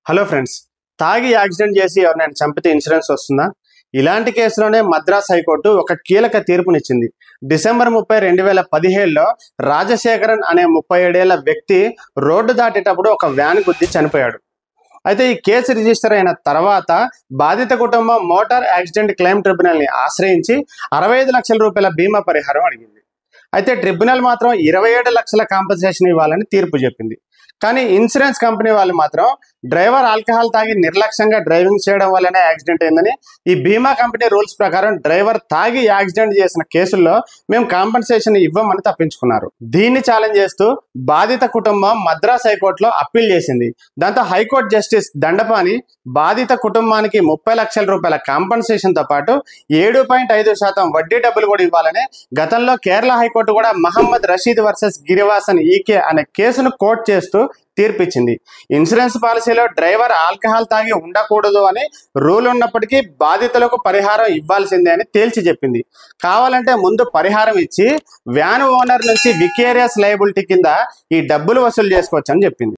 Hello friends, తాగి accident చేసి ఎవరినైనా చంపితే ఇన్సూరెన్స్ వస్తుందా? ఇలాంటి కేసులోనే మద్రాస్ హైకోర్టు ఒక కీలక తీర్పునిచ్చింది. డిసెంబర్ 30, 2017లో రాజశేఖరన్ అనే 37 ఏళ్ల వ్యక్తి రోడ్డు దాటేటప్పుడు ఒక వ్యాన్ గుద్ది చనిపోయాడు. అయితే ఈ కేసు రిజిస్టర్ అయిన తర్వాత బాధిత కుటుంబం మోటార్ యాక్సిడెంట్ క్లెయిమ్ ట్రిబ్యునల్ని ఆశ్రయించి 65 లక్షల రూపాయల బీమా పరిహారం అడిగింది. అయితే ట్రిబ్యునల్ మాత్రం 27 లక్షల కాంపెన్సేషన్ ఇవ్వాలని తీర్పు చెప్పింది. కానీ ఇన్సూరెన్స్ కంపెనీ వాళ్ళు మాత్రం డ్రైవర్ ఆల్కహాల్ తాగి నిర్లక్ష్యంగా డ్రైవింగ్ చేయడం వల్లనే యాక్సిడెంట్ అయిందని, ఈ బీమా కంపెనీ రూల్స్ ప్రకారం డ్రైవర్ తాగి యాక్సిడెంట్ చేసిన కేసుల్లో మేము కాంపెన్సేషన్ ఇవ్వమని తప్పించుకున్నారు. దీన్ని ఛాలెంజ్ చేస్తూ బాధిత కుటుంబం మద్రాస్ హైకోర్టులో అప్పీల్ చేసింది. దాంతో హైకోర్టు జస్టిస్ దండపాని బాధిత కుటుంబానికి 30 లక్షల రూపాయల కాంపెన్సేషన్తో పాటు 7.5% వడ్డీ డబ్బులు కూడా ఇవ్వాలని గతంలో కేరళ హైకోర్టు కూడా మహమ్మద్ రషీద్ వర్సెస్ గిరివాసన్ ఈకే అనే కేసును కోర్టు చేస్తూ తీర్పిచ్చింది. ఇన్సూరెన్స్ పాలసీలో డ్రైవర్ ఆల్కహాల్ తాగి ఉండకూడదు అని రూల్ ఉన్నప్పటికీ బాధితులకు పరిహారం ఇవ్వాల్సిందే అని తేల్చి చెప్పింది. కావాలంటే ముందు పరిహారం ఇచ్చి వ్యాన్ ఓనర్ నుంచి వికేరియస్ లయబిలిటీ కింద ఈ డబ్బులు వసూలు చేసుకోవచ్చని చెప్పింది.